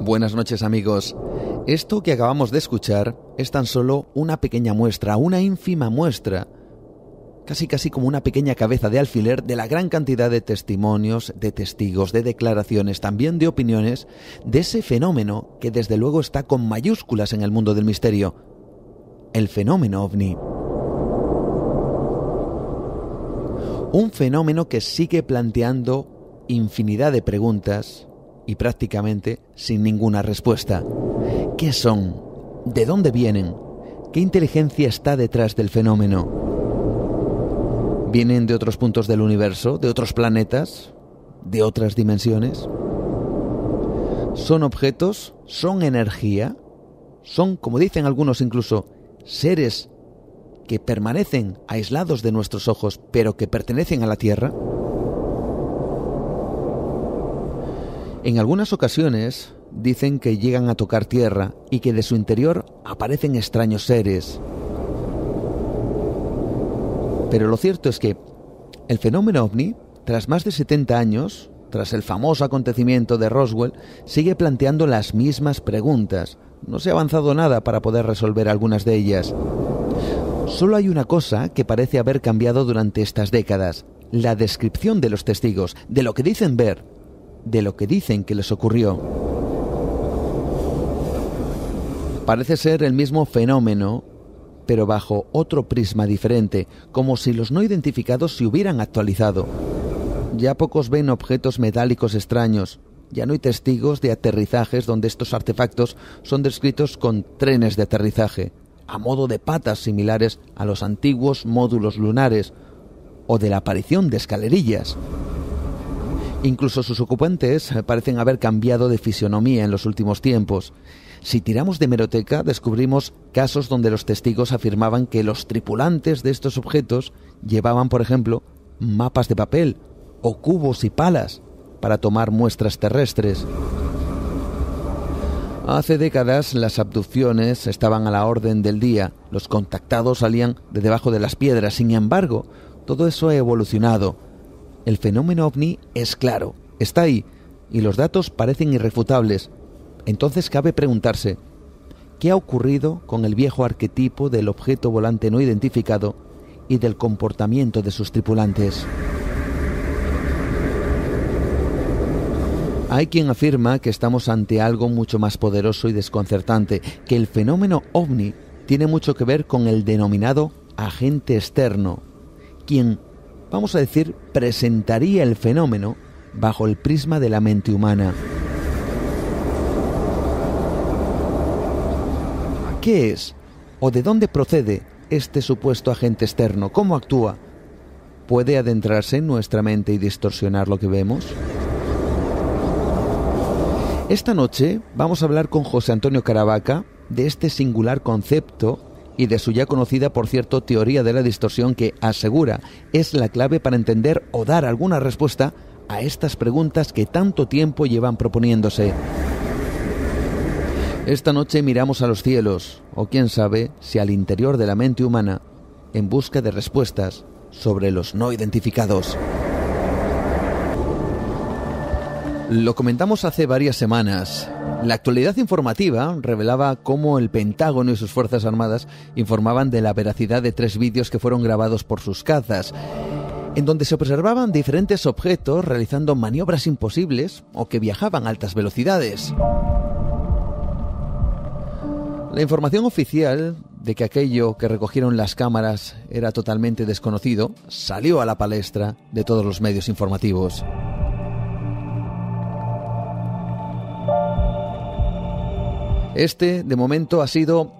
Buenas noches, amigos. Esto que acabamos de escuchar es tan solo una pequeña muestra, una ínfima muestra, casi como una pequeña cabeza de alfiler de la gran cantidad de testimonios, de testigos, de declaraciones, también de opiniones, de ese fenómeno que desde luego está con mayúsculas en el mundo del misterio, el fenómeno ovni. Un fenómeno que sigue planteando infinidad de preguntas y prácticamente sin ninguna respuesta. ¿Qué son? ¿De dónde vienen? ¿Qué inteligencia está detrás del fenómeno? ¿Vienen de otros puntos del universo? ¿De otros planetas? ¿De otras dimensiones? ¿Son objetos? ¿Son energía? ¿Son, como dicen algunos incluso, seres que permanecen aislados de nuestros ojos, pero que pertenecen a la Tierra? En algunas ocasiones dicen que llegan a tocar tierra y que de su interior aparecen extraños seres. Pero lo cierto es que el fenómeno ovni, tras más de 70 años, tras el famoso acontecimiento de Roswell, sigue planteando las mismas preguntas. No se ha avanzado nada para poder resolver algunas de ellas. Solo hay una cosa que parece haber cambiado durante estas décadas: la descripción de los testigos, de lo que dicen ver, de lo que dicen que les ocurrió. Parece ser el mismo fenómeno, pero bajo otro prisma diferente, como si los no identificados se hubieran actualizado. Ya pocos ven objetos metálicos extraños, ya no hay testigos de aterrizajes donde estos artefactos son descritos con trenes de aterrizaje, a modo de patas similares a los antiguos módulos lunares, o de la aparición de escalerillas. Incluso sus ocupantes parecen haber cambiado de fisionomía en los últimos tiempos. Si tiramos de hemeroteca, descubrimos casos donde los testigos afirmaban que los tripulantes de estos objetos llevaban, por ejemplo, mapas de papel o cubos y palas para tomar muestras terrestres. Hace décadas las abducciones estaban a la orden del día, los contactados salían de debajo de las piedras. Sin embargo, todo eso ha evolucionado. El fenómeno ovni es claro, está ahí, y los datos parecen irrefutables. Entonces cabe preguntarse, ¿qué ha ocurrido con el viejo arquetipo del objeto volante no identificado y del comportamiento de sus tripulantes? Hay quien afirma que estamos ante algo mucho más poderoso y desconcertante, que el fenómeno ovni tiene mucho que ver con el denominado agente externo, quien, vamos a decir, presentaría el fenómeno bajo el prisma de la mente humana. ¿Qué es? ¿O de dónde procede este supuesto agente externo? ¿Cómo actúa? ¿Puede adentrarse en nuestra mente y distorsionar lo que vemos? Esta noche vamos a hablar con José Antonio Caravaca de este singular concepto y de su ya conocida, por cierto, teoría de la distorsión, que asegura es la clave para entender o dar alguna respuesta a estas preguntas que tanto tiempo llevan proponiéndose. Esta noche miramos a los cielos, o quién sabe si al interior de la mente humana, en busca de respuestas sobre los no identificados. Lo comentamos hace varias semanas. La actualidad informativa revelaba cómo el Pentágono y sus Fuerzas Armadas informaban de la veracidad de 3 vídeos que fueron grabados por sus cazas, en donde se observaban diferentes objetos realizando maniobras imposibles o que viajaban a altas velocidades. La información oficial de que aquello que recogieron las cámaras era totalmente desconocido salió a la palestra de todos los medios informativos. Este, de momento, ha sido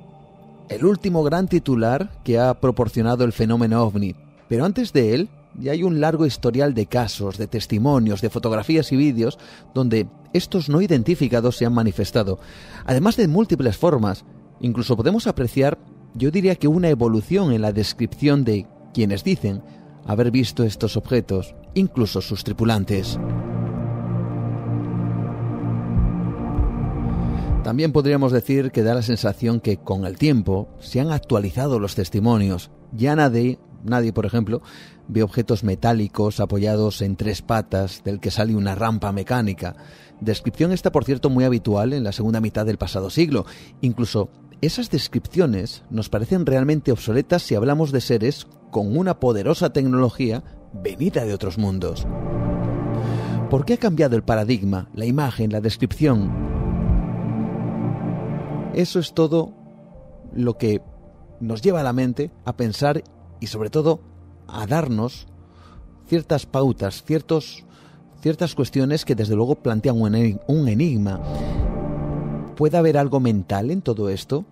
el último gran titular que ha proporcionado el fenómeno ovni. Pero antes de él, ya hay un largo historial de casos, de testimonios, de fotografías y vídeos donde estos no identificados se han manifestado. Además de múltiples formas, incluso podemos apreciar, yo diría que una evolución en la descripción de quienes dicen haber visto estos objetos, incluso sus tripulantes. También podríamos decir que da la sensación que con el tiempo se han actualizado los testimonios. Ya nadie nadie, por ejemplo, ve objetos metálicos apoyados en 3 patas, del que sale una rampa mecánica. Descripción esta, por cierto, muy habitual en la segunda mitad del pasado siglo. Incluso esas descripciones nos parecen realmente obsoletas si hablamos de seres con una poderosa tecnología venida de otros mundos. ¿Por qué ha cambiado el paradigma, la imagen, la descripción? Eso es todo lo que nos lleva a la mente a pensar y sobre todo a darnos ciertas pautas, ciertas cuestiones que desde luego plantean un enigma. ¿Puede haber algo mental en todo esto?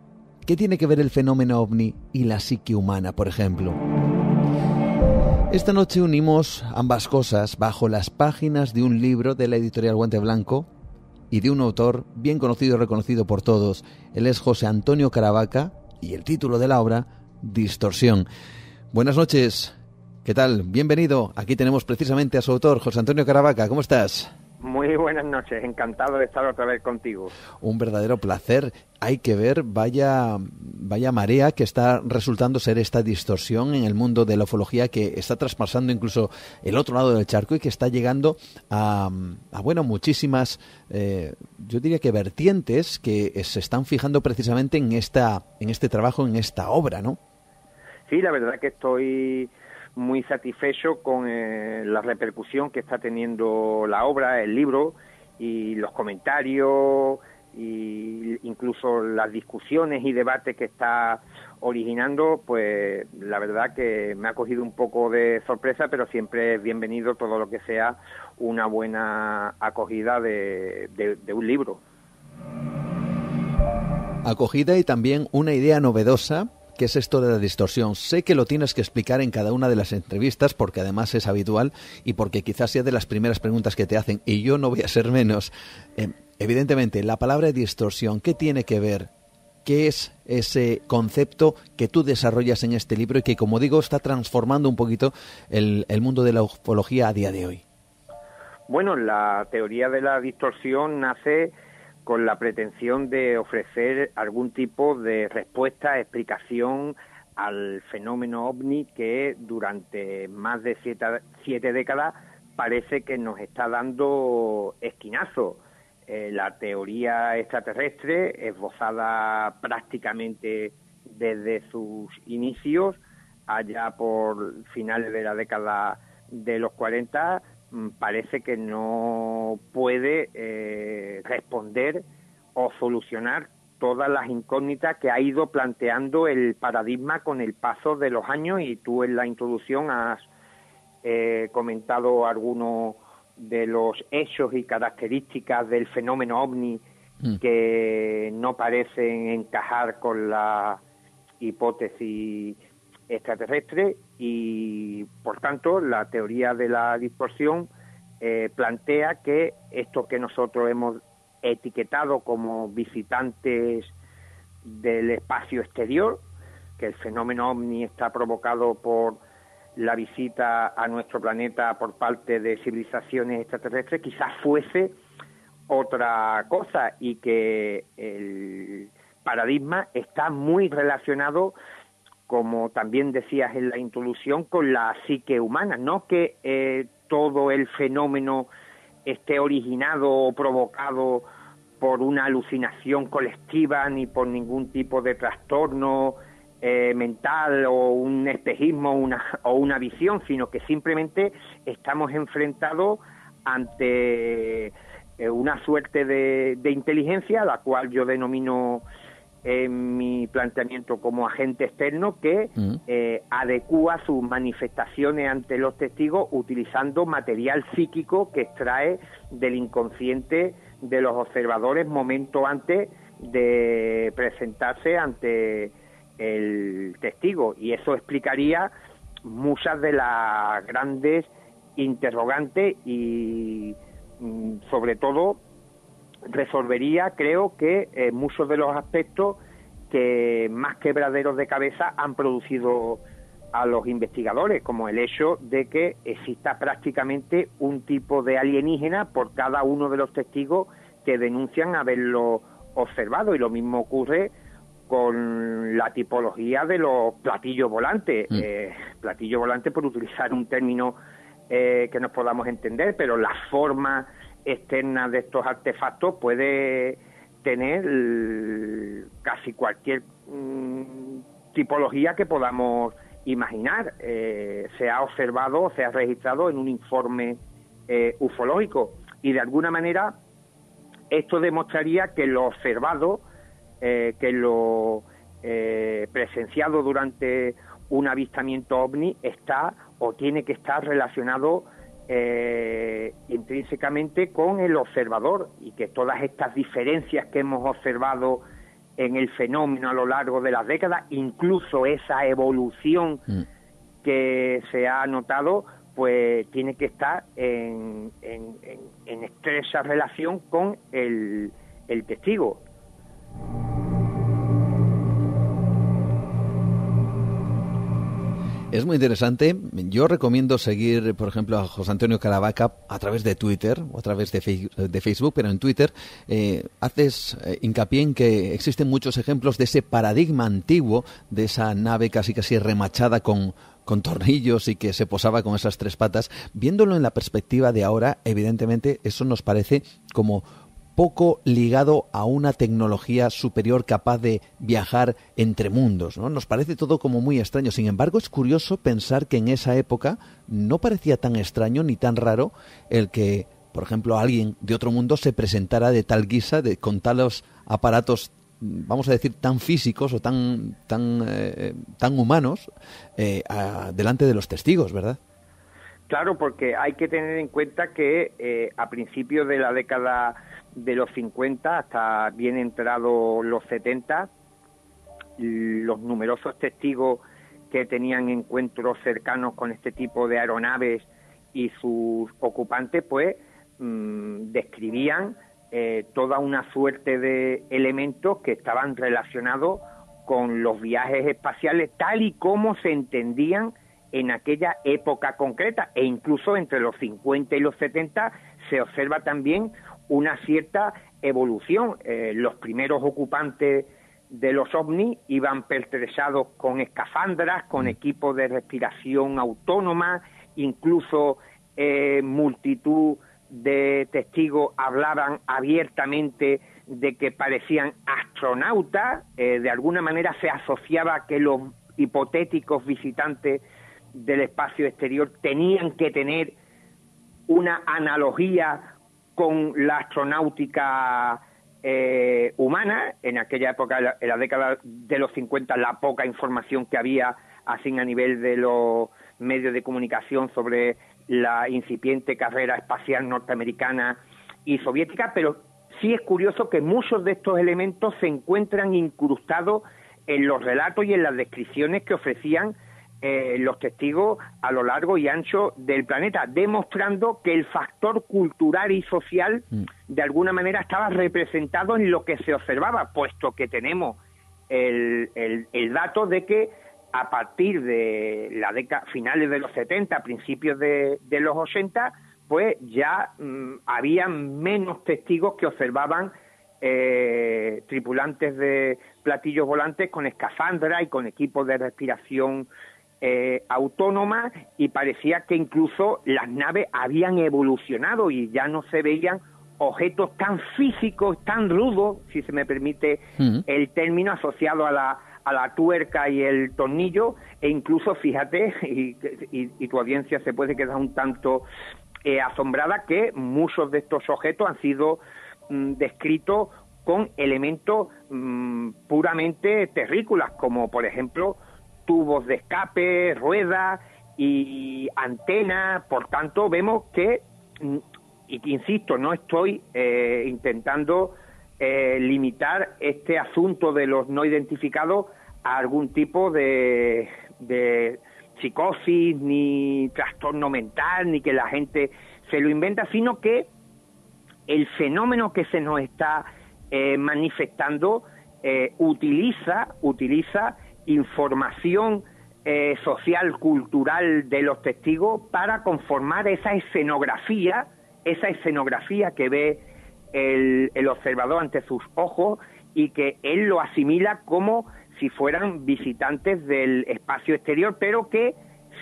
¿Qué tiene que ver el fenómeno ovni y la psique humana, por ejemplo? Esta noche unimos ambas cosas bajo las páginas de un libro de la editorial Guante Blanco y de un autor bien conocido y reconocido por todos. Él es José Antonio Caravaca y el título de la obra, Distorsión. Buenas noches, ¿qué tal? Bienvenido. Aquí tenemos precisamente a su autor, José Antonio Caravaca. ¿Cómo estás? Muy buenas noches, encantado de estar otra vez contigo. Un verdadero placer. Hay que ver, vaya marea que está resultando ser esta distorsión en el mundo de la ufología, que está traspasando incluso el otro lado del charco y que está llegando a muchísimas, yo diría que vertientes que se están fijando precisamente en este trabajo, en esta obra, ¿no? Sí, la verdad que estoy muy satisfecho con la repercusión que está teniendo la obra, el libro, y los comentarios, y incluso las discusiones y debates que está originando. Pues la verdad que me ha cogido un poco de sorpresa, pero siempre es bienvenido todo lo que sea una buena acogida de un libro. Acogida y también una idea novedosa. ¿Qué es esto de la distorsión? Sé que lo tienes que explicar en cada una de las entrevistas, porque además es habitual y porque quizás sea de las primeras preguntas que te hacen, y yo no voy a ser menos. Evidentemente, la palabra distorsión, ¿qué tiene que ver? ¿Qué es ese concepto que tú desarrollas en este libro y que, como digo, está transformando un poquito el mundo de la ufología a día de hoy? Bueno, la teoría de la distorsión nace con la pretensión de ofrecer algún tipo de respuesta, explicación al fenómeno ovni que durante más de siete décadas parece que nos está dando esquinazo. La teoría extraterrestre, esbozada prácticamente desde sus inicios, allá por finales de la década de los 40, parece que no puede responder o solucionar todas las incógnitas que ha ido planteando el paradigma con el paso de los años, y tú en la introducción has comentado algunos de los hechos y características del fenómeno ovni que no parecen encajar con la hipótesis extraterrestre, y por tanto la teoría de la distorsión plantea que esto que nosotros hemos etiquetado como visitantes del espacio exterior, que el fenómeno ovni está provocado por la visita a nuestro planeta por parte de civilizaciones extraterrestres, quizás fuese otra cosa, y que el paradigma está muy relacionado, como también decías en la introducción, con la psique humana. No que todo el fenómeno esté originado o provocado por una alucinación colectiva, ni por ningún tipo de trastorno mental o un espejismo o una visión, sino que simplemente estamos enfrentados ante una suerte de inteligencia, la cual yo denomino en mi planteamiento como agente externo, que adecúa sus manifestaciones ante los testigos utilizando material psíquico que extrae del inconsciente de los observadores momento antes de presentarse ante el testigo, y eso explicaría muchas de las grandes interrogantes y sobre todo resolvería, creo que muchos de los aspectos que más quebraderos de cabeza han producido a los investigadores, como el hecho de que exista prácticamente un tipo de alienígena por cada uno de los testigos que denuncian haberlo observado, y lo mismo ocurre con la tipología de los platillos volantes. Platillo volante, por utilizar un término que nos podamos entender, pero la forma externa de estos artefactos puede tener casi cualquier tipología que podamos imaginar. Se ha observado, se ha registrado en un informe ufológico, y de alguna manera esto demostraría que lo observado, que lo presenciado durante un avistamiento ovni está o tiene que estar relacionado intrínsecamente con el observador, y que todas estas diferencias que hemos observado en el fenómeno a lo largo de las décadas, incluso esa evolución que se ha notado, pues tiene que estar en estrecha relación con el testigo. Es muy interesante. Yo recomiendo seguir, por ejemplo, a José Antonio Caravaca a través de Twitter o a través de Facebook, pero en Twitter haces hincapié en que existen muchos ejemplos de ese paradigma antiguo, de esa nave casi remachada con tornillos y que se posaba con esas tres patas. Viéndolo en la perspectiva de ahora, evidentemente eso nos parece como poco ligado a una tecnología superior capaz de viajar entre mundos, ¿no? Nos parece todo como muy extraño. Sin embargo, es curioso pensar que en esa época no parecía tan extraño ni tan raro el que, por ejemplo, alguien de otro mundo se presentara de tal guisa, con talos aparatos, vamos a decir, tan físicos o tan humanos, delante de los testigos, ¿verdad? Claro, porque hay que tener en cuenta que a principios de la década de los 50 hasta bien entrados los 70, los numerosos testigos que tenían encuentros cercanos con este tipo de aeronaves y sus ocupantes, pues describían toda una suerte de elementos que estaban relacionados con los viajes espaciales tal y como se entendían en aquella época concreta, e incluso entre los 50 y los 70 se observa también una cierta evolución. Los primeros ocupantes de los ovnis iban pertrechados con escafandras, con equipos de respiración autónoma, incluso multitud de testigos hablaban abiertamente de que parecían astronautas. De alguna manera se asociaba que los hipotéticos visitantes del espacio exterior tenían que tener una analogía con la astronáutica humana. En aquella época, en la década de los 50, la poca información que había así a nivel de los medios de comunicación sobre la incipiente carrera espacial norteamericana y soviética, pero sí es curioso que muchos de estos elementos se encuentran incrustados en los relatos y en las descripciones que ofrecían los testigos a lo largo y ancho del planeta, demostrando que el factor cultural y social de alguna manera estaba representado en lo que se observaba, puesto que tenemos el dato de que a partir de la década, finales de los 70, principios de los 80, pues ya había menos testigos que observaban tripulantes de platillos volantes con escafandra y con equipos de respiración autónoma, y parecía que incluso las naves habían evolucionado y ya no se veían objetos tan físicos, tan rudos, si se me permite el término, asociado a la tuerca y el tornillo, e incluso, fíjate, y tu audiencia se puede quedar un tanto asombrada, que muchos de estos objetos han sido descritos con elementos puramente terrícolas, como por ejemplo tubos de escape, ruedas y antenas. Por tanto, vemos que, y insisto, no estoy intentando limitar este asunto de los no identificados a algún tipo de psicosis, ni trastorno mental, ni que la gente se lo inventa, sino que el fenómeno que se nos está manifestando utiliza información social, cultural de los testigos para conformar esa escenografía que ve el observador ante sus ojos, y que él lo asimila como si fueran visitantes del espacio exterior, pero que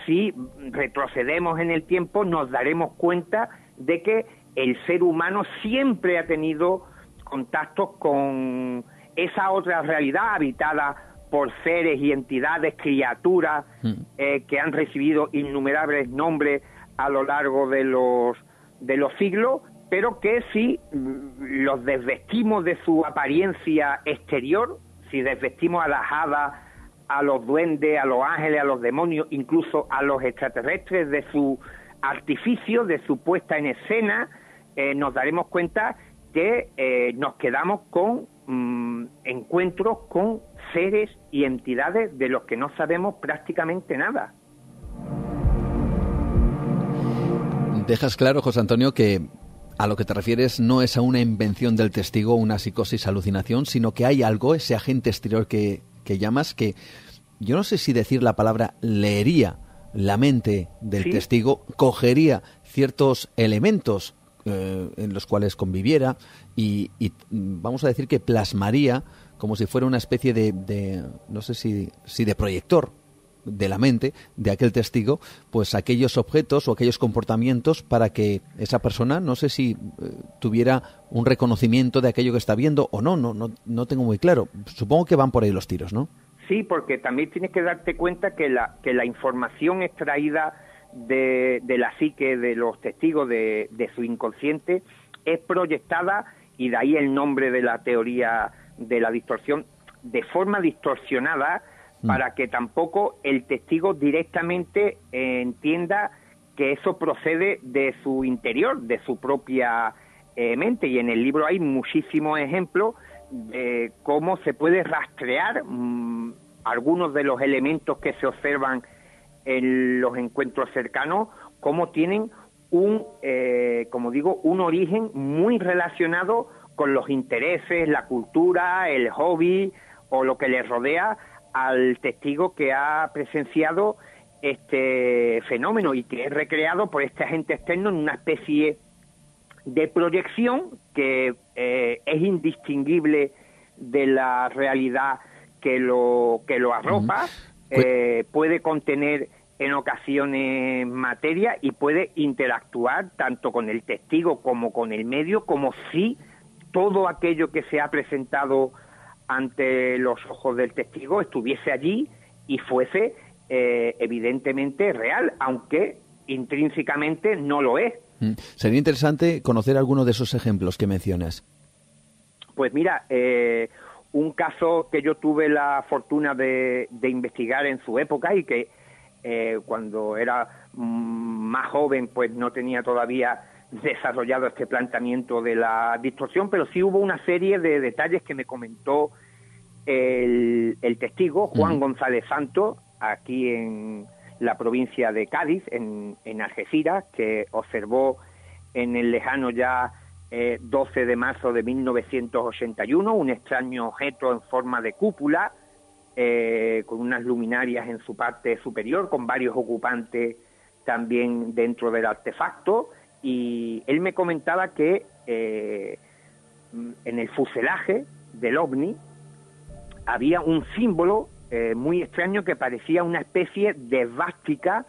si retrocedemos en el tiempo nos daremos cuenta de que el ser humano siempre ha tenido contactos con esa otra realidad habitada por seres y entidades, criaturas que han recibido innumerables nombres a lo largo de los siglos, pero que si los desvestimos de su apariencia exterior, si desvestimos a las hadas, a los duendes, a los ángeles, a los demonios, incluso a los extraterrestres de su artificio, de su puesta en escena, nos daremos cuenta que nos quedamos con encuentros con seres y entidades de los que no sabemos prácticamente nada. Dejas claro, José Antonio, que a lo que te refieres no es a una invención del testigo, una psicosis, alucinación, sino que hay algo, ese agente exterior que llamas, que yo no sé si decir la palabra leería la mente del testigo, cogería ciertos elementos en los cuales conviviera y vamos a decir que plasmaría como si fuera una especie de no sé si de proyector de la mente de aquel testigo, pues aquellos objetos o aquellos comportamientos para que esa persona, no sé si tuviera un reconocimiento de aquello que está viendo o no tengo muy claro. Supongo que van por ahí los tiros, ¿no? Sí, porque también tienes que darte cuenta que la información extraída de la psique de los testigos, de su inconsciente, es proyectada, y de ahí el nombre de la teoría de la distorsión, de forma distorsionada, para que tampoco el testigo directamente entienda que eso procede de su interior, de su propia mente. Y en el libro hay muchísimos ejemplos de cómo se puede rastrear algunos de los elementos que se observan en los encuentros cercanos, cómo tienen un origen muy relacionado con los intereses, la cultura, el hobby o lo que le rodea al testigo que ha presenciado este fenómeno y que es recreado por este agente externo en una especie de proyección que es indistinguible de la realidad que lo arropa, puede contener en ocasiones materia y puede interactuar tanto con el testigo como con el medio, como si todo aquello que se ha presentado ante los ojos del testigo estuviese allí y fuese evidentemente real, aunque intrínsecamente no lo es. Sería interesante conocer alguno de esos ejemplos que mencionas. Pues mira, un caso que yo tuve la fortuna de investigar en su época y que cuando era más joven pues no tenía todavía desarrollado este planteamiento de la distorsión, pero sí hubo una serie de detalles que me comentó el testigo Juan González Santos, aquí en la provincia de Cádiz, en Algeciras, que observó en el lejano ya 12 de marzo de 1981 un extraño objeto en forma de cúpula, con unas luminarias en su parte superior, con varios ocupantes también dentro del artefacto, y él me comentaba que en el fuselaje del ovni había un símbolo muy extraño que parecía una especie de esvástica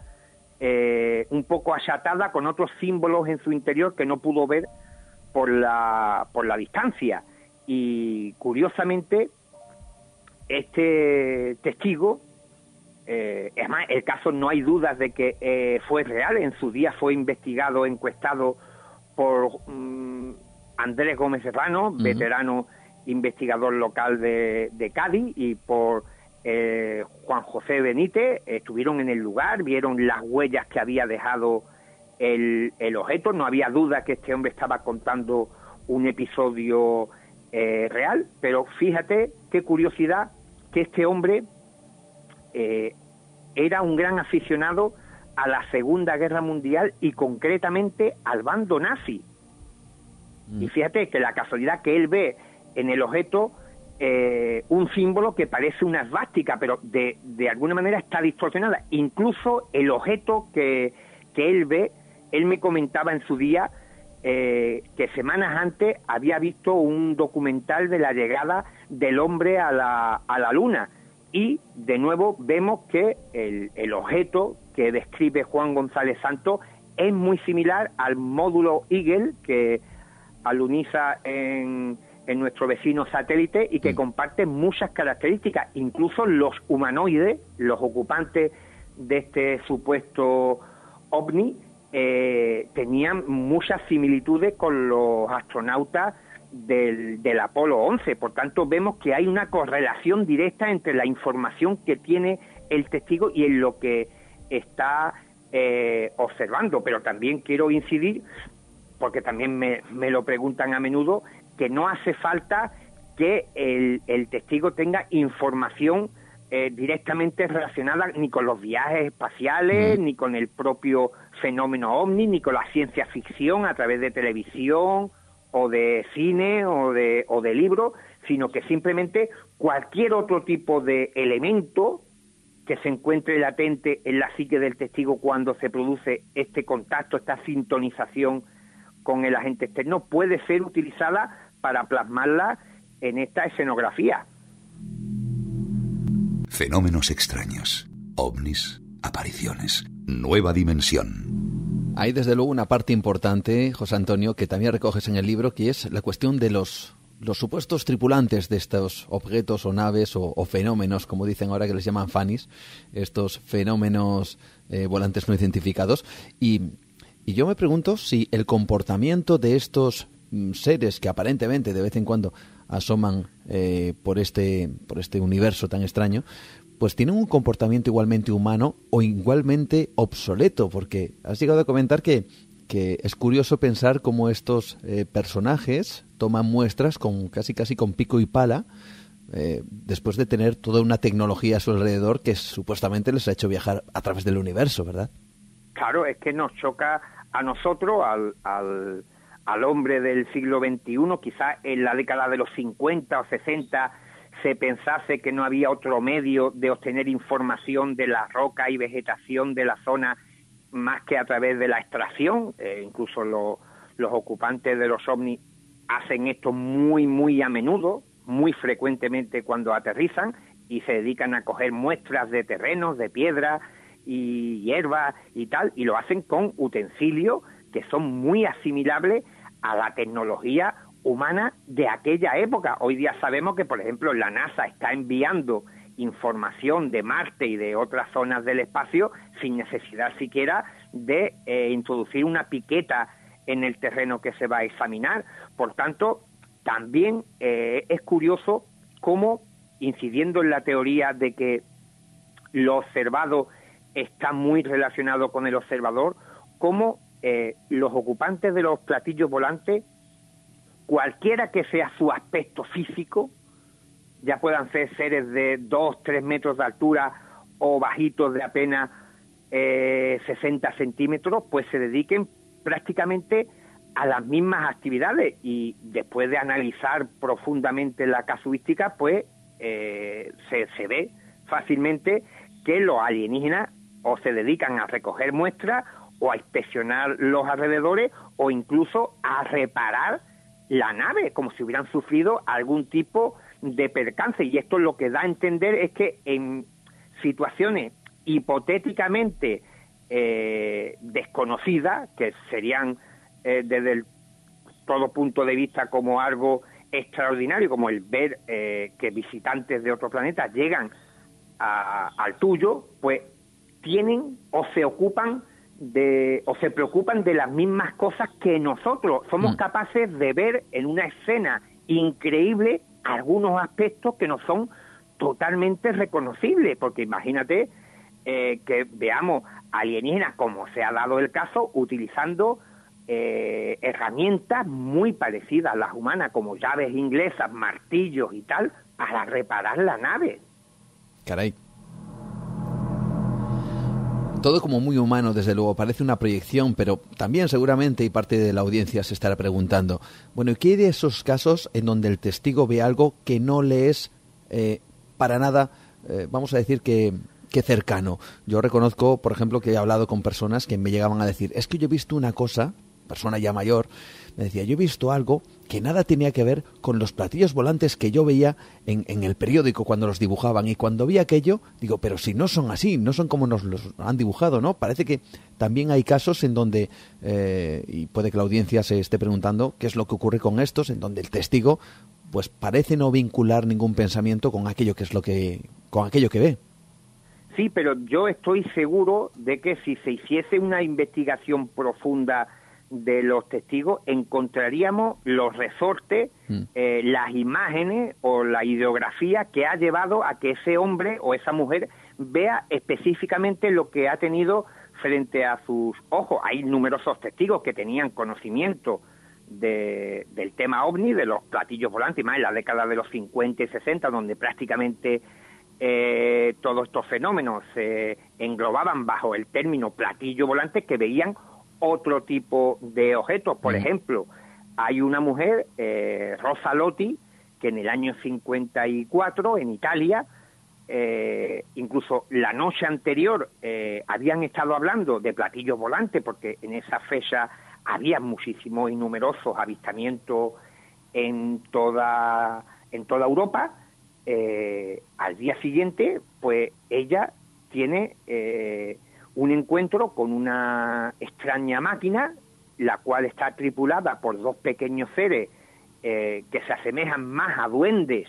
un poco achatada con otros símbolos en su interior que no pudo ver por la distancia. Y curiosamente este testigo, es más, el caso no hay dudas de que fue real, en su día fue investigado, encuestado por Andrés Gómez Serrano, veterano investigador local de Cádiz, y por Juan José Benítez. Estuvieron en el lugar, vieron las huellas que había dejado el objeto, no había duda que este hombre estaba contando un episodio real, pero fíjate qué curiosidad que este hombre era un gran aficionado a la Segunda Guerra Mundial y concretamente al bando nazi. Y fíjate que la casualidad que él ve en el objeto un símbolo que parece una esvástica, pero de alguna manera está distorsionada. Incluso el objeto que él ve, él me comentaba en su día que semanas antes había visto un documental de la llegada del hombre a la Luna. Y, de nuevo, vemos que el objeto que describe Juan González Santos es muy similar al módulo Eagle que aluniza en nuestro vecino satélite y que comparte muchas características. Incluso los humanoides, los ocupantes de este supuesto ovni, tenían muchas similitudes con los astronautas del Apolo 11. Por tanto, vemos que hay una correlación directa entre la información que tiene el testigo y en lo que está observando. Pero también quiero incidir, porque también me lo preguntan a menudo, que no hace falta que el testigo tenga información directamente relacionada ni con los viajes espaciales, ni con el propio fenómeno ovni, ni con la ciencia ficción a través de televisión o de cine o de libros, sino que simplemente cualquier otro tipo de elemento que se encuentre latente en la psique del testigo cuando se produce este contacto, esta sintonización con el agente externo, puede ser utilizada para plasmarla en esta escenografía. Fenómenos extraños, ovnis, apariciones, nueva dimensión. Hay desde luego una parte importante, José Antonio, que también recoges en el libro, que es la cuestión de los supuestos tripulantes de estos objetos o naves o fenómenos, como dicen ahora que les llaman FANIs, estos fenómenos volantes no identificados. Y yo me pregunto si el comportamiento de estos seres que aparentemente de vez en cuando asoman por este universo tan extraño, pues tienen un comportamiento igualmente humano o igualmente obsoleto, porque has llegado a comentar que es curioso pensar cómo estos personajes toman muestras con casi con pico y pala, después de tener toda una tecnología a su alrededor que supuestamente les ha hecho viajar a través del universo, ¿verdad? Claro, es que nos choca a nosotros, al hombre del siglo XXI, quizás en la década de los 50 o 60 se pensase que no había otro medio de obtener información de la roca y vegetación de la zona más que a través de la extracción. Incluso los ocupantes de los ovnis hacen esto muy a menudo, muy frecuentemente cuando aterrizan, y se dedican a coger muestras de terrenos, de piedras y hierbas y tal, y lo hacen con utensilios que son muy asimilables a la tecnología humana de aquella época. Hoy día sabemos que, por ejemplo, la NASA está enviando información de Marte y de otras zonas del espacio sin necesidad siquiera de introducir una piqueta en el terreno que se va a examinar. Por tanto, también es curioso cómo, incidiendo en la teoría de que lo observado está muy relacionado con el observador, cómo los ocupantes de los platillos volantes, cualquiera que sea su aspecto físico, ya puedan ser seres de 2-3 metros de altura o bajitos de apenas 60 centímetros, pues se dediquen prácticamente a las mismas actividades, y después de analizar profundamente la casuística, pues se ve fácilmente que los alienígenas o se dedican a recoger muestras o a inspeccionar los alrededores o incluso a reparar la nave, como si hubieran sufrido algún tipo de percance. Y esto lo que da a entender es que en situaciones hipotéticamente desconocidas, que serían desde todo punto de vista como algo extraordinario, como el ver que visitantes de otro planeta llegan al tuyo, pues tienen o se ocupan o se preocupan de las mismas cosas que nosotros. Somos capaces de ver en una escena increíble algunos aspectos que no son totalmente reconocibles, porque imagínate que veamos alienígenas, como se ha dado el caso, utilizando herramientas muy parecidas a las humanas, como llaves inglesas, martillos y tal, para reparar la nave. Caray. Todo como muy humano, desde luego, parece una proyección, pero también seguramente, y parte de la audiencia se estará preguntando, bueno, ¿y qué hay de esos casos en donde el testigo ve algo que no le es para nada, vamos a decir que cercano? Yo reconozco, por ejemplo, que he hablado con personas que me llegaban a decir, es que yo he visto una cosa, persona ya mayor, me decía, yo he visto algo que nada tenía que ver con los platillos volantes que yo veía en el periódico cuando los dibujaban, y cuando vi aquello, digo, pero si no son así, no son como nos los han dibujado, ¿no? Parece que también hay casos en donde, y puede que la audiencia se esté preguntando qué es lo que ocurre con estos, en donde el testigo pues parece no vincular ningún pensamiento con aquello con aquello que ve. Sí, pero yo estoy seguro de que si se hiciese una investigación profunda de los testigos, encontraríamos los resortes, las imágenes o la ideografía que ha llevado a que ese hombre o esa mujer vea específicamente lo que ha tenido frente a sus ojos. Hay numerosos testigos que tenían conocimiento del tema OVNI, de los platillos volantes, más en la década de los 50 y 60, donde prácticamente todos estos fenómenos se englobaban bajo el término platillo volante, que veían otro tipo de objetos. Por ejemplo, hay una mujer, Rosa Lotti, que en el año 54 en Italia, incluso la noche anterior, habían estado hablando de platillos volantes, porque en esa fecha había muchísimos y numerosos avistamientos en toda Europa. Al día siguiente, pues ella tiene un encuentro con una extraña máquina, la cual está tripulada por dos pequeños seres que se asemejan más a duendes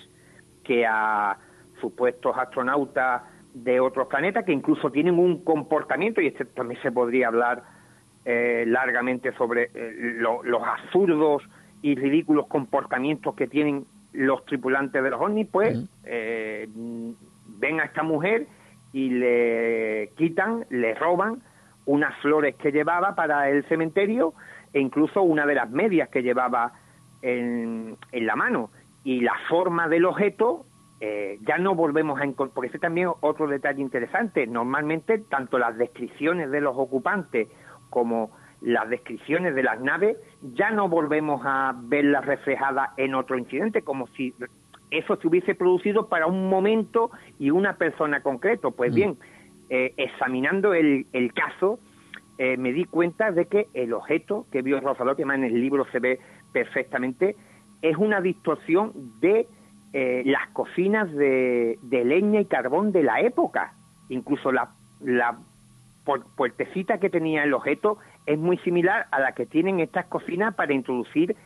que a supuestos astronautas de otros planetas, que incluso tienen un comportamiento, y este también se podría hablar largamente sobre los absurdos y ridículos comportamientos que tienen los tripulantes de los ovnis. Pues ven a esta mujer y le quitan, le roban unas flores que llevaba para el cementerio, e incluso una de las medias que llevaba en la mano. Y la forma del objeto ya no volvemos a encontrar, porque ese también es otro detalle interesante. Normalmente, tanto las descripciones de los ocupantes como las descripciones de las naves, ya no volvemos a verlas reflejadas en otro incidente, como si eso se hubiese producido para un momento y una persona concreto. Pues bien, examinando el caso, me di cuenta de que el objeto que vio Rosa Lotti, además en el libro se ve perfectamente, es una distorsión de las cocinas de leña y carbón de la época. Incluso la puertecita que tenía el objeto es muy similar a la que tienen estas cocinas para introducir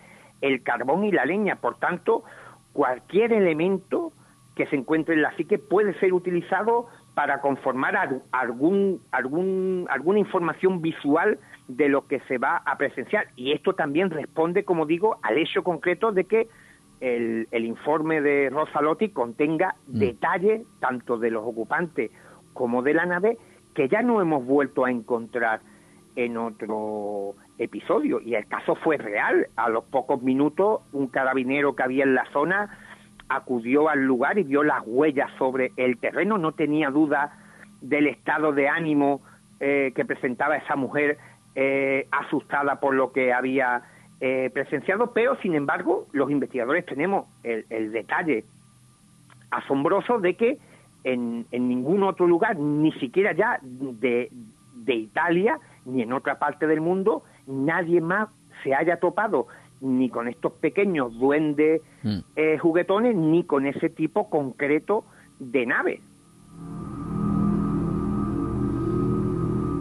el carbón y la leña. Por tanto, cualquier elemento que se encuentre en la psique puede ser utilizado para conformar alguna información visual de lo que se va a presenciar. Y esto también responde, como digo, al hecho concreto de que el informe de Rosa Lotti contenga detalles tanto de los ocupantes como de la nave que ya no hemos vuelto a encontrar en otro episodio. Y el caso fue real. A los pocos minutos, un carabinero que había en la zona acudió al lugar y vio las huellas sobre el terreno. No tenía duda del estado de ánimo que presentaba esa mujer asustada por lo que había presenciado, pero sin embargo los investigadores tenemos el detalle asombroso de que en ningún otro lugar, ni siquiera ya de Italia, ni en otra parte del mundo, nadie más se haya topado ni con estos pequeños duendes juguetones, ni con ese tipo concreto de nave.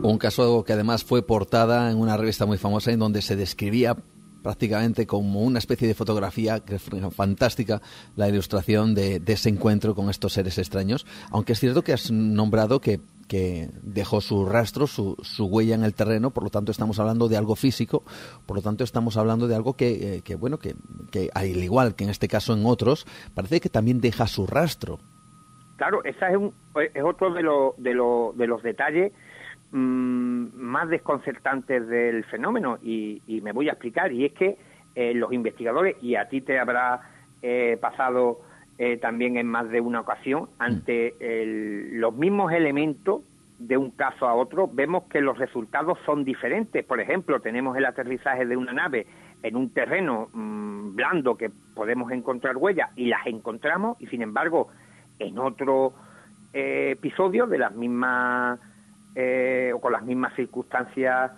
Un caso que además fue portada en una revista muy famosa, en donde se describía prácticamente como una especie de fotografía, que es fantástica la ilustración de ese encuentro con estos seres extraños, aunque es cierto que has nombrado que dejó su rastro, su huella en el terreno. Por lo tanto estamos hablando de algo físico, por lo tanto estamos hablando de algo que al igual que en este caso en otros, parece que también deja su rastro. Claro, esa es otro de los detalles más desconcertantes del fenómeno, y me voy a explicar. Y es que los investigadores, y a ti te habrá pasado también en más de una ocasión, ante los mismos elementos de un caso a otro, vemos que los resultados son diferentes. Por ejemplo, tenemos el aterrizaje de una nave en un terreno blando que podemos encontrar huellas, y las encontramos, y sin embargo en otro episodio de las mismas o con las mismas circunstancias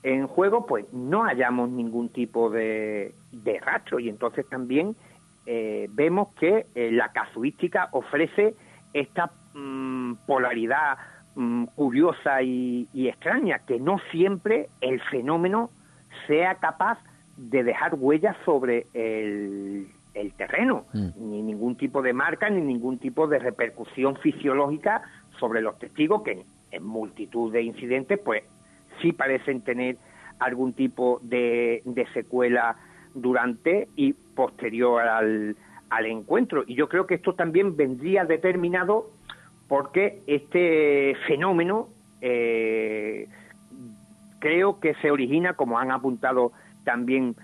en juego, pues no hallamos ningún tipo de rastro, y entonces también vemos que la casuística ofrece esta polaridad curiosa y extraña, que no siempre el fenómeno sea capaz de dejar huellas sobre el terreno, ni ningún tipo de marca, ni ningún tipo de repercusión fisiológica sobre los testigos, que en multitud de incidentes pues sí parecen tener algún tipo de secuela durante y posterior al encuentro. Y yo creo que esto también vendría determinado porque este fenómeno creo que se origina, como han apuntado también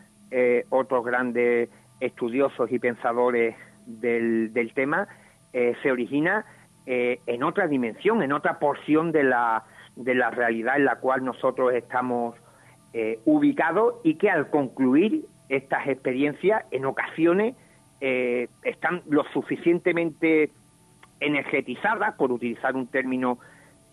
otros grandes estudiosos y pensadores del tema, se origina en otra dimensión, en otra porción de la realidad en la cual nosotros estamos ubicados, y que al concluir estas experiencias en ocasiones están lo suficientemente energetizadas, por utilizar un término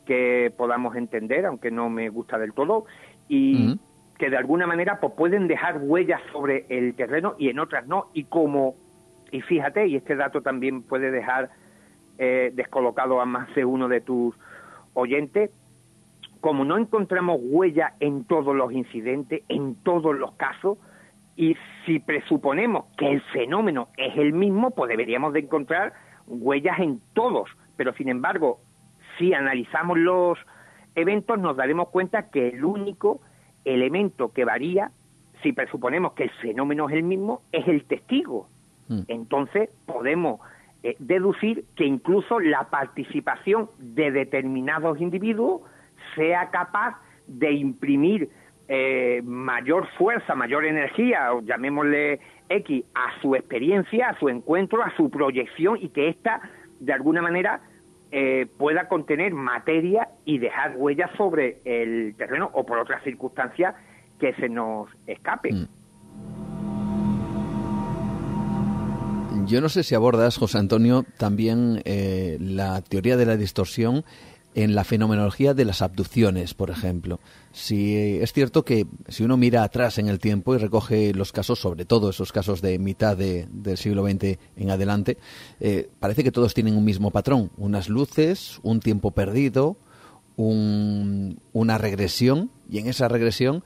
que podamos entender, aunque no me gusta del todo, y que de alguna manera pues pueden dejar huellas sobre el terreno y en otras no, y fíjate, y este dato también puede dejar descolocado a más de uno de tus oyentes, como no encontramos huella en todos los incidentes, en todos los casos, y si presuponemos que el fenómeno es el mismo, pues deberíamos de encontrar huellas en todos, pero sin embargo, si analizamos los eventos nos daremos cuenta que el único elemento que varía, si presuponemos que el fenómeno es el mismo, es el testigo. Entonces podemos deducir que incluso la participación de determinados individuos sea capaz de imprimir mayor fuerza, mayor energía, o llamémosle X, a su experiencia, a su encuentro, a su proyección, y que ésta, de alguna manera, pueda contener materia y dejar huellas sobre el terreno, o por otras circunstancias que se nos escapen. Yo no sé si abordas, José Antonio, también la teoría de la distorsión en la fenomenología de las abducciones, por ejemplo. Si es cierto que si uno mira atrás en el tiempo y recoge los casos, sobre todo esos casos de mitad del siglo XX en adelante, parece que todos tienen un mismo patrón: unas luces, un tiempo perdido, una regresión, y en esa regresión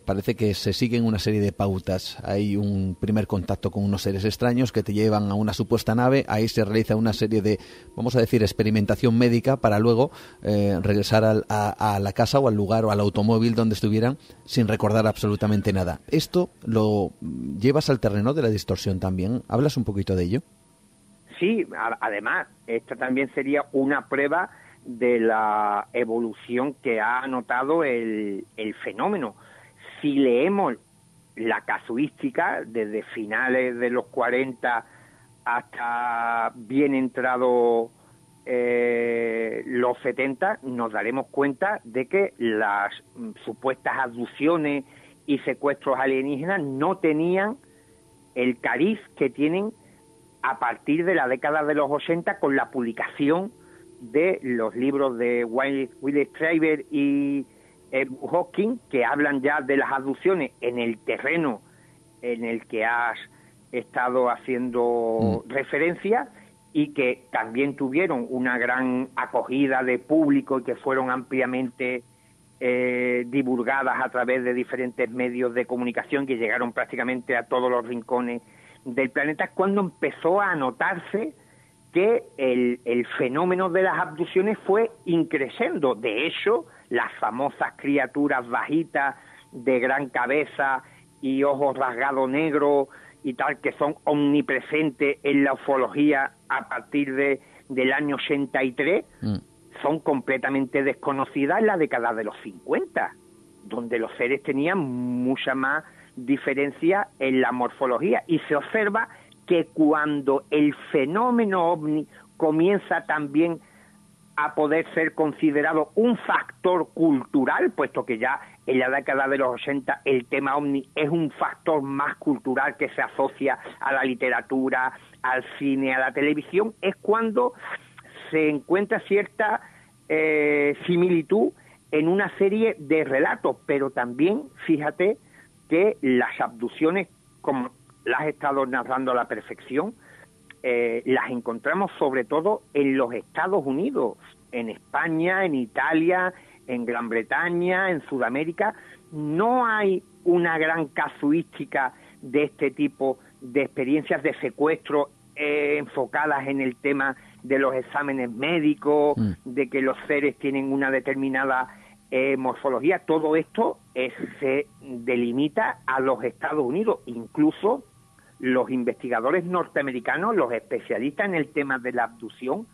parece que se siguen una serie de pautas. Hay un primer contacto con unos seres extraños que te llevan a una supuesta nave, ahí se realiza una serie de, vamos a decir, experimentación médica, para luego regresar a la casa o al lugar o al automóvil donde estuvieran sin recordar absolutamente nada. ¿Esto lo llevas al terreno de la distorsión también? ¿Hablas un poquito de ello? Sí, además, esta también sería una prueba de la evolución que ha anotado el fenómeno. Si leemos la casuística desde finales de los 40 hasta bien entrado los 70, nos daremos cuenta de que las supuestas abducciones y secuestros alienígenas no tenían el cariz que tienen a partir de la década de los 80, con la publicación de los libros de Willis Traver y Hawking, que hablan ya de las abducciones en el terreno en el que has estado haciendo referencia, y que también tuvieron una gran acogida de público y que fueron ampliamente divulgadas a través de diferentes medios de comunicación que llegaron prácticamente a todos los rincones del planeta, cuando empezó a notarse que el fenómeno de las abducciones fue increciendo. De hecho, las famosas criaturas bajitas de gran cabeza y ojos rasgados negros y tal, que son omnipresentes en la ufología a partir del año 83, son completamente desconocidas en la década de los 50, donde los seres tenían mucha más diferencia en la morfología, y se observa que cuando el fenómeno ovni comienza también a poder ser considerado un factor cultural, puesto que ya en la década de los 80 el tema ovni es un factor más cultural que se asocia a la literatura, al cine, a la televisión, es cuando se encuentra cierta similitud en una serie de relatos, pero también, fíjate, que las abducciones, como las has estado narrando a la perfección, las encontramos sobre todo en los Estados Unidos, en España, en Italia, en Gran Bretaña, en Sudamérica. No hay una gran casuística de este tipo de experiencias de secuestro enfocadas en el tema de los exámenes médicos, de que los seres tienen una determinada morfología. Todo esto se delimita a los Estados Unidos. Incluso los investigadores norteamericanos, los especialistas en el tema de la abducción,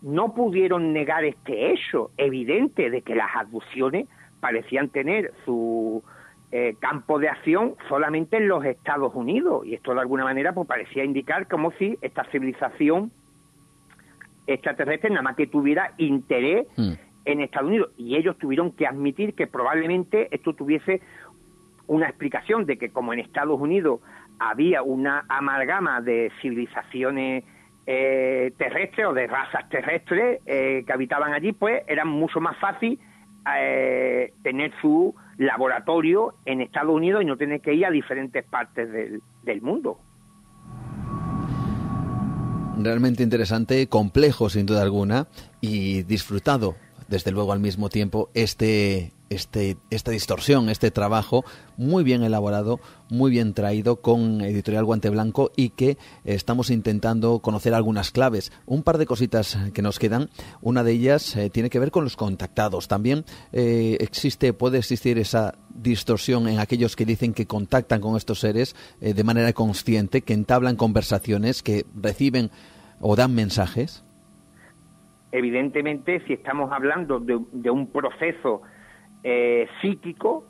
no pudieron negar este hecho evidente de que las abducciones parecían tener su campo de acción solamente en los Estados Unidos, y esto de alguna manera pues parecía indicar como si esta civilización extraterrestre nada más que tuviera interés en Estados Unidos, y ellos tuvieron que admitir que probablemente esto tuviese una explicación de que como en Estados Unidos había una amalgama de civilizaciones terrestres o de razas terrestres que habitaban allí, pues era mucho más fácil tener su laboratorio en Estados Unidos y no tener que ir a diferentes partes del mundo. Realmente interesante, complejo sin duda alguna, y disfrutado desde luego al mismo tiempo esta distorsión, este trabajo muy bien elaborado, muy bien traído con Editorial Guante Blanco, y que estamos intentando conocer algunas claves. Un par de cositas que nos quedan. Una de ellas tiene que ver con los contactados. También puede existir esa distorsión en aquellos que dicen que contactan con estos seres de manera consciente, que entablan conversaciones, que reciben o dan mensajes. Evidentemente, si estamos hablando de un proceso psíquico,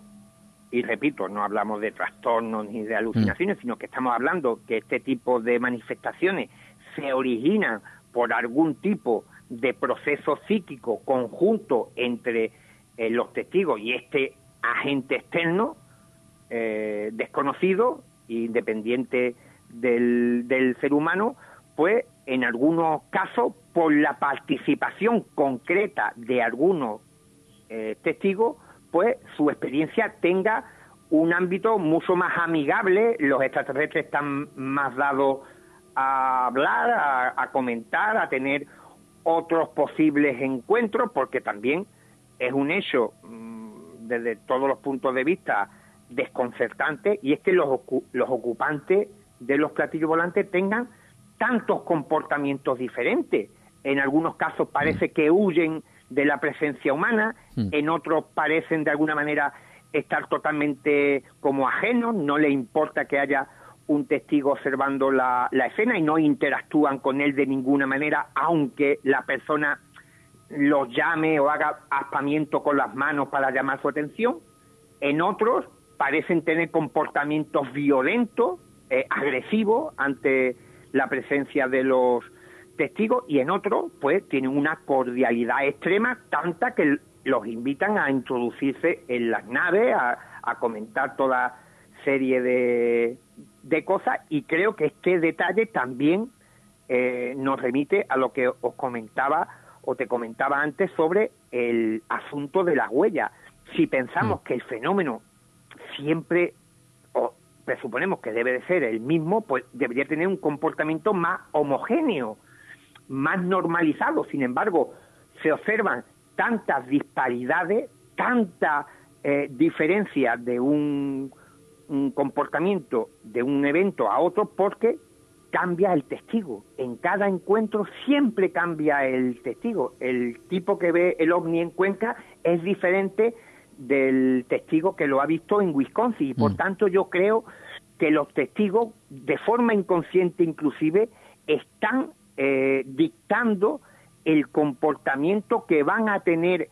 y repito, no hablamos de trastornos ni de alucinaciones, sino que estamos hablando que este tipo de manifestaciones se originan por algún tipo de proceso psíquico conjunto entre los testigos y este agente externo desconocido, independiente del ser humano, pues en algunos casos, por la participación concreta de algunos testigos, pues su experiencia tenga un ámbito mucho más amigable. Los extraterrestres están más dados a hablar, a comentar, a tener otros posibles encuentros, porque también es un hecho, desde todos los puntos de vista, desconcertante, y es que los ocupantes de los platillos volantes tengan tantos comportamientos diferentes. En algunos casos parece que huyen de la presencia humana, en otros parecen de alguna manera estar totalmente como ajenos, no les importa que haya un testigo observando la escena y no interactúan con él de ninguna manera, aunque la persona los llame o haga aspamiento con las manos para llamar su atención. En otros parecen tener comportamientos violentos, agresivos ante la presencia de los testigos, y en otros pues tienen una cordialidad extrema, tanta que los invitan a introducirse en las naves, a comentar toda serie de cosas, y creo que este detalle también nos remite a lo que os comentaba o te comentaba antes sobre el asunto de las huellas. Si pensamos que el fenómeno siempre, o presuponemos que debe de ser el mismo, pues debería tener un comportamiento más homogéneo, más normalizado. Sin embargo, se observan tantas disparidades, tanta diferencia de un comportamiento de un evento a otro, porque cambia el testigo. En cada encuentro siempre cambia el testigo. El tipo que ve el ovni en Cuenca es diferente del testigo que lo ha visto en Wisconsin, y por tanto yo creo que los testigos, de forma inconsciente inclusive, están dictando el comportamiento que van a tener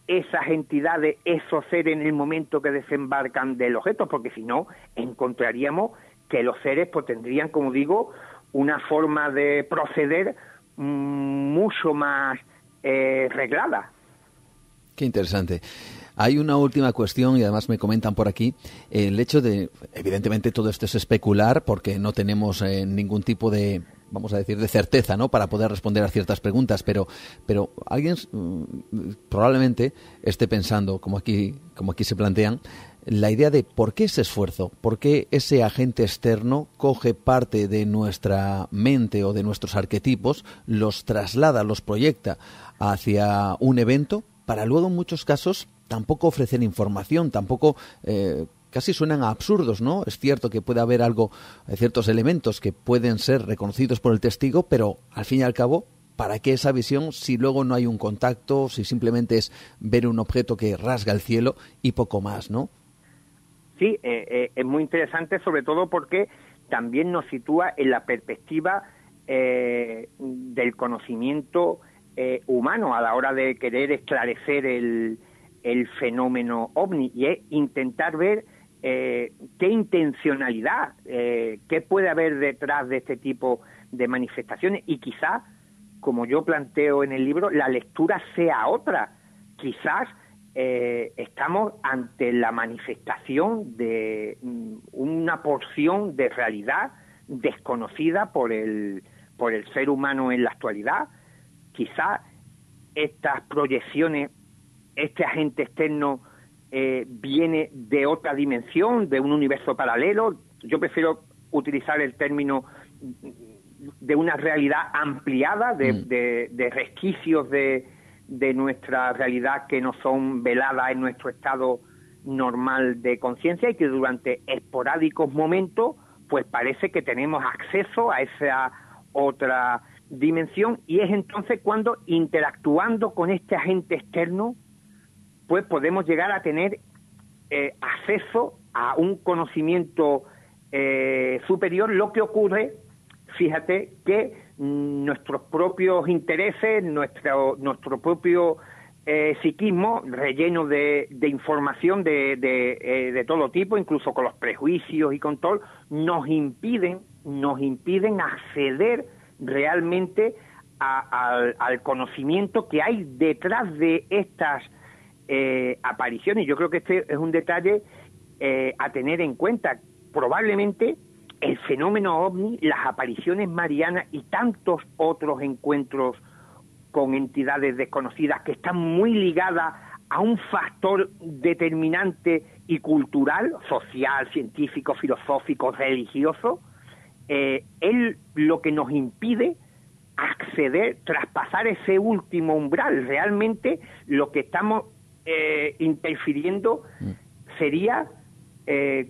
esas entidades, esos seres, en el momento que desembarcan del objeto, porque si no, encontraríamos que los seres pues tendrían, como digo, una forma de proceder mucho más reglada. Qué interesante. Hay una última cuestión, y además me comentan por aquí, el hecho de, evidentemente todo esto es especular porque no tenemos ningún tipo de vamos a decir, de certeza, ¿no?, para poder responder a ciertas preguntas, pero alguien probablemente esté pensando, como aquí se plantean, la idea de por qué ese esfuerzo, por qué ese agente externo coge parte de nuestra mente o de nuestros arquetipos, los traslada, los proyecta hacia un evento, para luego en muchos casos tampoco ofrecer información, tampoco casi suenan a absurdos, ¿no? Es cierto que puede haber ciertos elementos que pueden ser reconocidos por el testigo, pero al fin y al cabo, ¿para qué esa visión si luego no hay un contacto, si simplemente es ver un objeto que rasga el cielo y poco más, ¿no? Sí, es muy interesante, sobre todo porque también nos sitúa en la perspectiva del conocimiento humano a la hora de querer esclarecer el fenómeno ovni, y es intentar ver qué intencionalidad, qué puede haber detrás de este tipo de manifestaciones, y quizás, como yo planteo en el libro, la lectura sea otra. Quizás estamos ante la manifestación de una porción de realidad desconocida por el ser humano en la actualidad. Quizás estas proyecciones, este agente externo viene de otra dimensión, de un universo paralelo. Yo prefiero utilizar el término de una realidad ampliada, de resquicios de nuestra realidad que no son veladas en nuestro estado normal de conciencia, y que durante esporádicos momentos pues parece que tenemos acceso a esa otra dimensión, y es entonces cuando, interactuando con este agente externo, pues podemos llegar a tener acceso a un conocimiento superior. Lo que ocurre, fíjate, que nuestros propios intereses, nuestro propio psiquismo, relleno de información de todo tipo, incluso con los prejuicios y con todo, nos impiden acceder realmente al conocimiento que hay detrás de estas apariciones. Yo creo que este es un detalle a tener en cuenta. Probablemente el fenómeno ovni, las apariciones marianas y tantos otros encuentros con entidades desconocidas que están muy ligadas a un factor determinante y cultural, social, científico, filosófico, religioso, es lo que nos impide acceder, traspasar ese último umbral. Realmente lo que estamos interfiriendo sería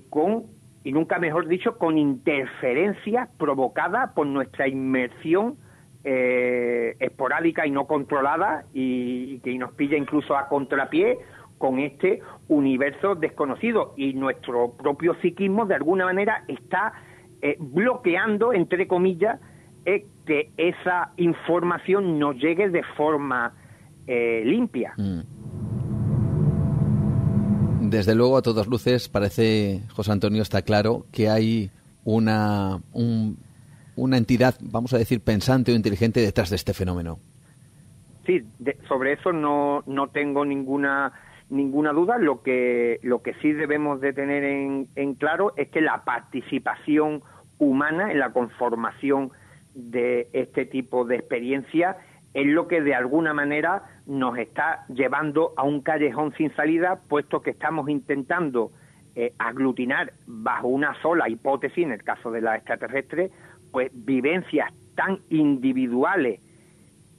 con, y nunca mejor dicho, con interferencias provocadas por nuestra inmersión esporádica y no controlada, y que nos pilla incluso a contrapié con este universo desconocido, y nuestro propio psiquismo de alguna manera está bloqueando, entre comillas, que esa información nos llegue de forma limpia. Desde luego, a todas luces, parece, José Antonio, está claro que hay una entidad, vamos a decir, pensante o inteligente detrás de este fenómeno. Sí, sobre eso no tengo ninguna duda. Lo que sí debemos de tener en claro es que la participación humana en la conformación de este tipo de experiencias es lo que de alguna manera nos está llevando a un callejón sin salida, puesto que estamos intentando aglutinar bajo una sola hipótesis, en el caso de la extraterrestre, pues vivencias tan individuales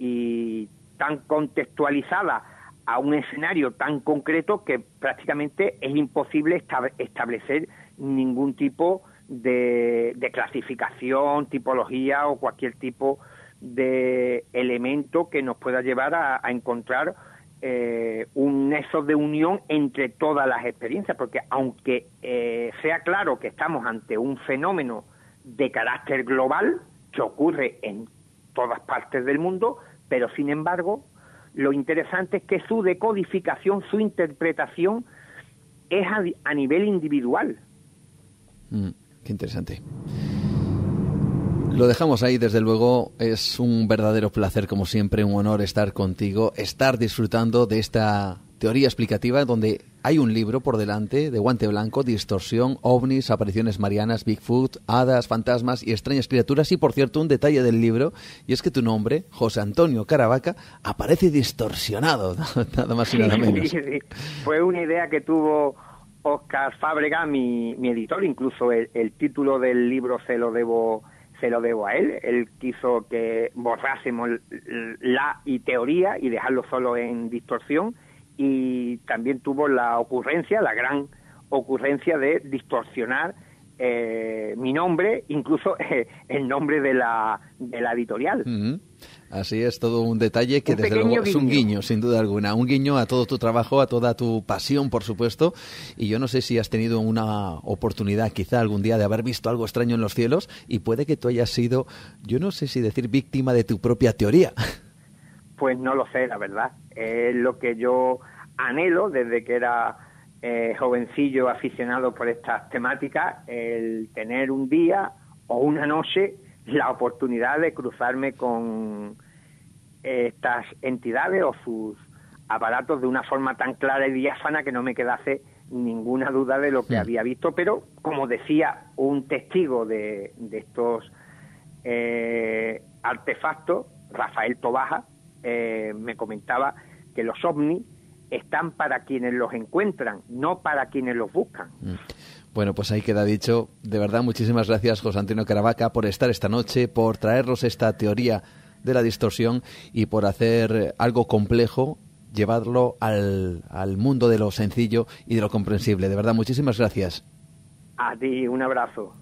y tan contextualizadas a un escenario tan concreto que prácticamente es imposible establecer ningún tipo de clasificación, tipología o cualquier tipo de elemento que nos pueda llevar a encontrar un nexo de unión entre todas las experiencias, porque aunque sea claro que estamos ante un fenómeno de carácter global que ocurre en todas partes del mundo, pero sin embargo lo interesante es que su decodificación, su interpretación es a nivel individual. Qué interesante. Lo dejamos ahí, desde luego. Es un verdadero placer, como siempre, un honor estar contigo, estar disfrutando de esta teoría explicativa donde hay un libro por delante de guante blanco: Distorsión, ovnis, apariciones marianas, Bigfoot, hadas, fantasmas y extrañas criaturas. Y por cierto, un detalle del libro, y es que tu nombre, José Antonio Caravaca, aparece distorsionado, nada más y nada menos. Sí. Fue una idea que tuvo Óscar Fábrega, mi editor. Incluso el título del libro se lo debo a él. Él quiso que borrásemos la y teoría y dejarlo solo en distorsión, y también tuvo la gran ocurrencia de distorsionar mi nombre, incluso el nombre de la editorial. Uh-huh. Así es, todo un detalle que desde luego es un guiño, sin duda alguna, un guiño a todo tu trabajo, a toda tu pasión, por supuesto. Y yo no sé si has tenido una oportunidad quizá algún día de haber visto algo extraño en los cielos, y puede que tú hayas sido, yo no sé si decir víctima de tu propia teoría. Pues no lo sé, la verdad. Es lo que yo anhelo desde que era jovencillo aficionado por estas temáticas, el tener un día o una noche la oportunidad de cruzarme con estas entidades o sus aparatos de una forma tan clara y diáfana que no me quedase ninguna duda de lo que había visto. Pero, como decía un testigo de estos artefactos, Rafael Tobaja, me comentaba que los ovnis están para quienes los encuentran, no para quienes los buscan. Bueno, pues ahí queda dicho. De verdad, muchísimas gracias, José Antonio Caravaca, por estar esta noche, por traernos esta teoría de la distorsión y por hacer algo complejo, llevarlo al mundo de lo sencillo y de lo comprensible. De verdad, muchísimas gracias. A ti, un abrazo.